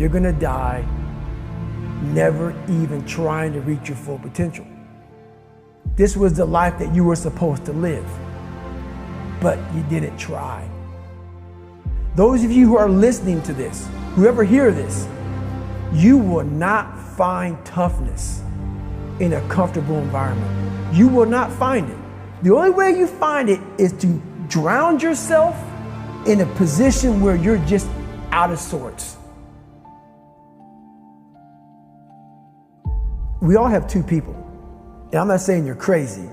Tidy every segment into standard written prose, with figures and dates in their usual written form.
you're gonna die never even trying to reach your full potential. This was the life that you were supposed to live, but you didn't try. Those of you who are listening to this, whoever hear this, you will not find toughness in a comfortable environment. You will not find it. The only way you find it is to drown yourself in a position where you're just out of sorts. We all have two people. And I'm not saying you're crazy.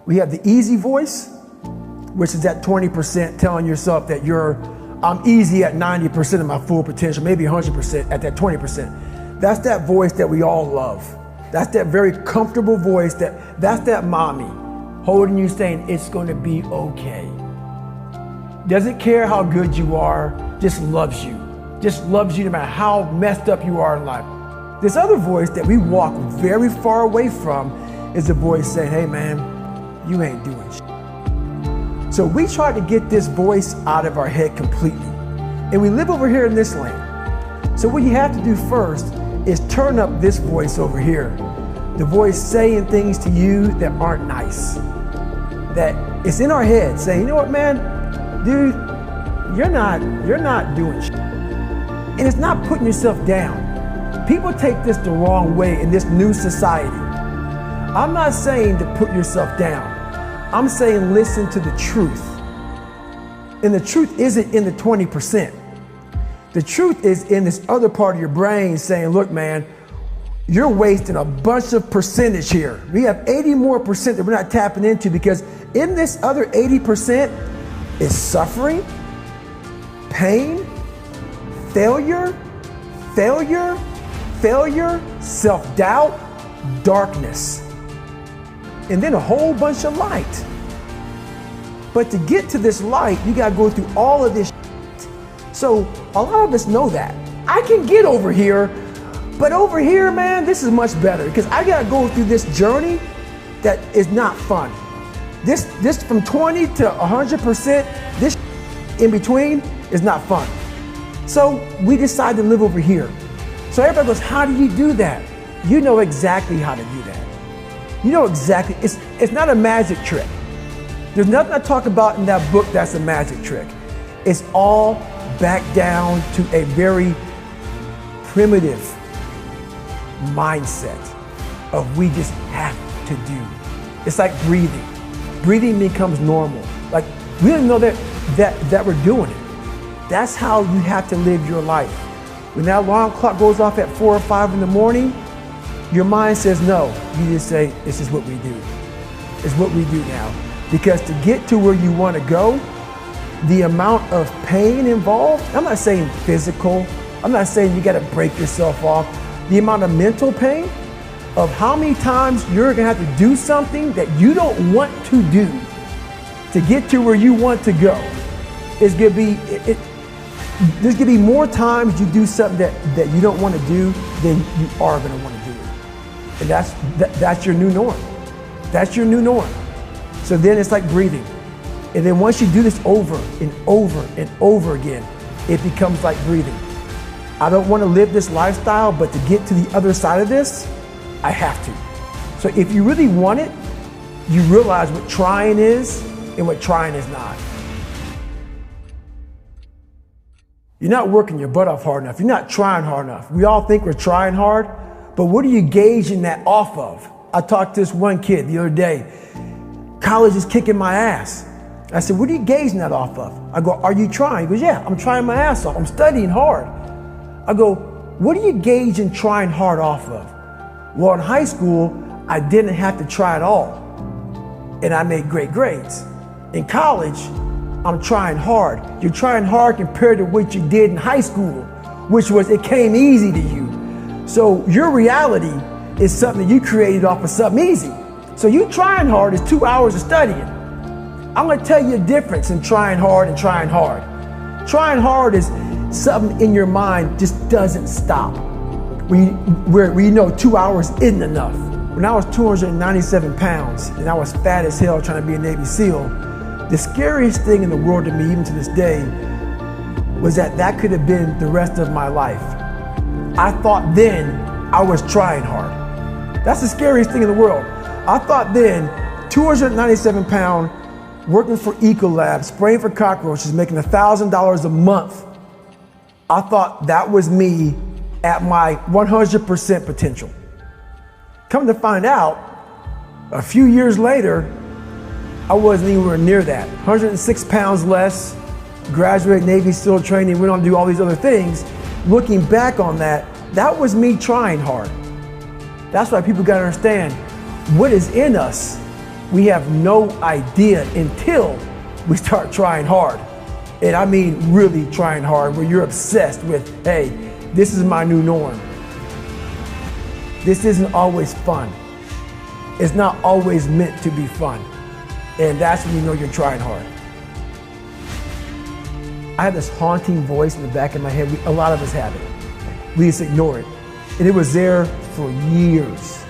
We have the easy voice, which is that 20% telling yourself that I'm easy at 90% of my full potential, maybe 100% at that 20%. That's that voice that we all love. That's that very comfortable voice that's that mommy holding you saying it's going to be okay. Doesn't care how good you are, just loves you. Just loves you no matter how messed up you are in life. This other voice that we walk very far away from is the voice saying, hey man, you ain't doing shit. So we try to get this voice out of our head completely. And we live over here in this land. So what you have to do first is turn up this voice over here. The voice saying things to you that aren't nice. That it's in our head saying, you know what man, dude, you're not doing shit. And it's not putting yourself down. People take this the wrong way in this new society. I'm not saying to put yourself down. I'm saying listen to the truth. And the truth isn't in the 20%. The truth is in this other part of your brain saying, look, man, you're wasting a bunch of percentage here. We have 80 more percent that we're not tapping into because in this other 80% is suffering, pain, failure, self-doubt, darkness, and then a whole bunch of light. But to get to this light, you gotta go through all of this shit. So a lot of us know that. I can get over here, but over here, man, this is much better because I gotta go through this journey that is not fun. This from 20 to 100%, this in between is not fun. So we decide to live over here. So everybody goes, how do you do that? You know exactly how to do that. You know exactly, it's not a magic trick. There's nothing I talk about in that book that's a magic trick. It's all back down to a very primitive mindset of we just have to do. It's like breathing. Breathing becomes normal. Like we don't know that we're doing it. That's how you have to live your life. When that alarm clock goes off at 4 or 5 in the morning, your mind says no. You just say, this is what we do. It's what we do now. Because to get to where you want to go, the amount of pain involved, I'm not saying physical, I'm not saying you got to break yourself off. The amount of mental pain of how many times you're going to have to do something that you don't want to do to get to where you want to go is going to be, there's going to be more times you do something that you don't want to do than you are going to want to do. And that's your new norm. That's your new norm. So then it's like breathing. And then once you do this over and over and over again, it becomes like breathing. I don't want to live this lifestyle, but to get to the other side of this, I have to. So if you really want it, you realize what trying is and what trying is not. You're not working your butt off hard enough. You're not trying hard enough. We all think we're trying hard, but what are you gauging that off of? I talked to this one kid the other day. College is kicking my ass. I said, what are you gauging that off of? I go, are you trying? He goes, yeah, I'm trying my ass off. I'm studying hard. I go, what are you gauging trying hard off of? Well, in high school, I didn't have to try at all. And I made great grades. In college, I'm trying hard. You're trying hard compared to what you did in high school, which was it came easy to you. So your reality is something you created off of something easy. So you trying hard is 2 hours of studying. I'm gonna tell you a difference in trying hard and trying hard. Trying hard is something in your mind just doesn't stop. Where you know 2 hours isn't enough. When I was 297 pounds and I was fat as hell trying to be a Navy SEAL, the scariest thing in the world to me, even to this day, was that could have been the rest of my life. I thought then I was trying hard. That's the scariest thing in the world. I thought then 297 pound, working for Ecolab, spraying for cockroaches, making $1,000 a month. I thought that was me at my 100% potential. Come to find out, a few years later, I wasn't anywhere near that. 106 pounds less, graduated Navy SEAL training, went on to do all these other things. Looking back on that, that was me trying hard. That's why people gotta understand what is in us. We have no idea until we start trying hard. And I mean really trying hard, where you're obsessed with, hey, this is my new norm. This isn't always fun. It's not always meant to be fun. And that's when you know you're trying hard. I had this haunting voice in the back of my head. A lot of us have it. We just ignore it. And it was there for years.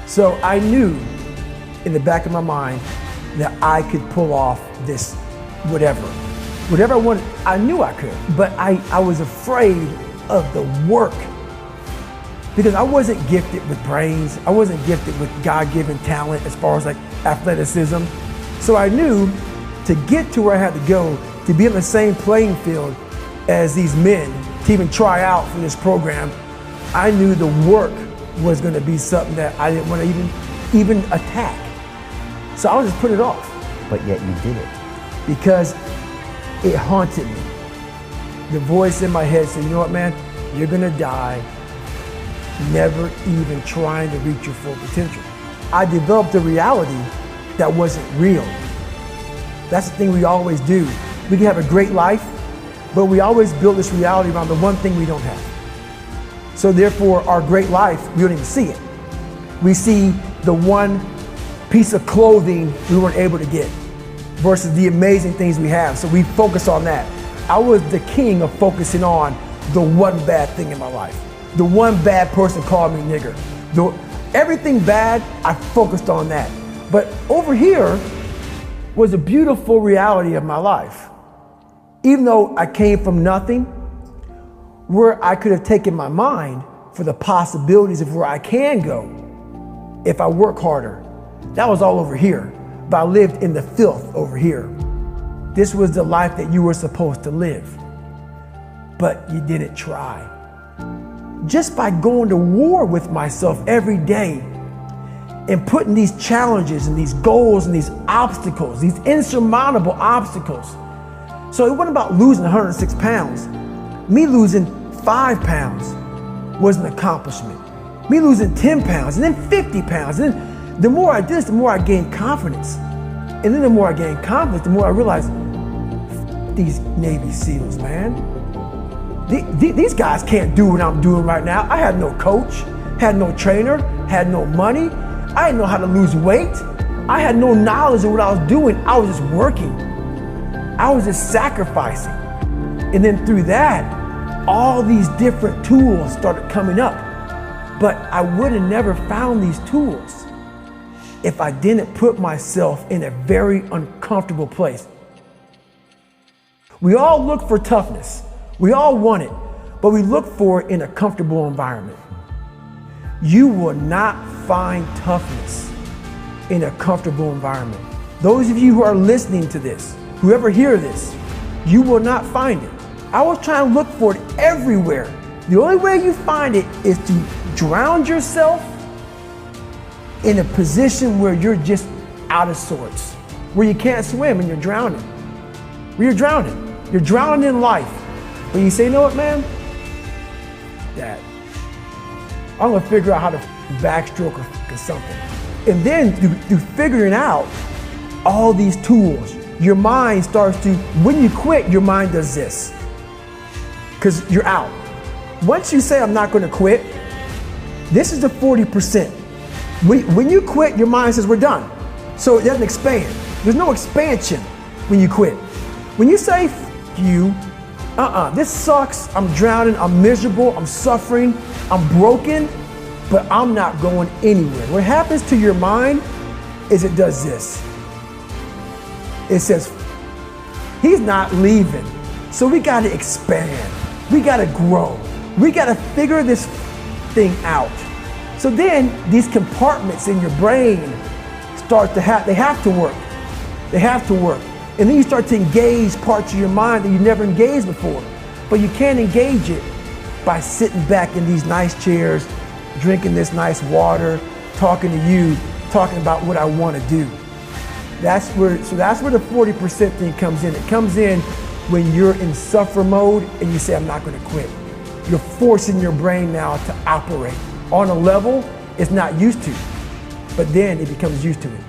So I knew in the back of my mind that I could pull off this whatever. Whatever I wanted, I knew I could. But I was afraid of the work, because I wasn't gifted with brains. I wasn't gifted with God-given talent as far as like athleticism. So I knew to get to where I had to go, to be on the same playing field as these men, to even try out for this program, I knew the work was going to be something that I didn't want to even attack. So I would just put it off. But yet you did it. Because it haunted me. The voice in my head said, you know what, man, you're going to die never even trying to reach your full potential. I developed a reality that wasn't real. That's the thing we always do. We can have a great life, but we always build this reality around the one thing we don't have. So therefore, our great life, we don't even see it. We see the one piece of clothing we weren't able to get versus the amazing things we have. So we focus on that. I was the king of focusing on the one bad thing in my life. The one bad person called me nigger. Everything bad, I focused on that. But over here was a beautiful reality of my life. Even though I came from nothing, where I could have taken my mind for the possibilities of where I can go if I work harder. That was all over here, but I lived in the filth over here. This was the life that you were supposed to live, but you didn't try. Just by going to war with myself every day and putting these challenges and these goals and these obstacles, these insurmountable obstacles. So it wasn't about losing 106 pounds. Me losing 5 pounds was an accomplishment. Me losing 10 pounds and then 50 pounds. And then the more I did this, the more I gained confidence. And then the more I gained confidence, the more I realized, these Navy SEALs, man. These guys can't do what I'm doing right now. I had no coach, had no trainer, had no money. I didn't know how to lose weight. I had no knowledge of what I was doing. I was just working. I was just sacrificing. And then through that, all these different tools started coming up. But I would have never found these tools if I didn't put myself in a very uncomfortable place. We all look for toughness. We all want it, but we look for it in a comfortable environment. You will not find toughness in a comfortable environment. Those of you who are listening to this, whoever hear this, you will not find it. I was trying to look for it everywhere. The only way you find it is to drown yourself in a position where you're just out of sorts, where you can't swim and you're drowning. Where you're drowning. You're drowning in life. But you say, you know what, man? Dad, I'm gonna figure out how to backstroke or something. And then through figuring out all these tools, your mind starts to, when you quit, your mind does this. Because you're out. Once you say, I'm not gonna quit, this is the 40%. When you quit, your mind says, we're done. So it doesn't expand. There's no expansion when you quit. When you say, you, this sucks, I'm drowning, I'm miserable, I'm suffering, I'm broken, but I'm not going anywhere. What happens to your mind is it does this. It says, he's not leaving, so we gotta expand, we gotta grow, We got to figure this thing out. So then these compartments in your brain start to they have to work. They have to work. And then you start to engage parts of your mind that you never engaged before. But you can't engage it by sitting back in these nice chairs, drinking this nice water, talking to you, talking about what I want to do. That's where the 40% thing comes in. It comes in when you're in suffer mode and you say, I'm not going to quit. You're forcing your brain now to operate on a level it's not used to, but then it becomes used to it.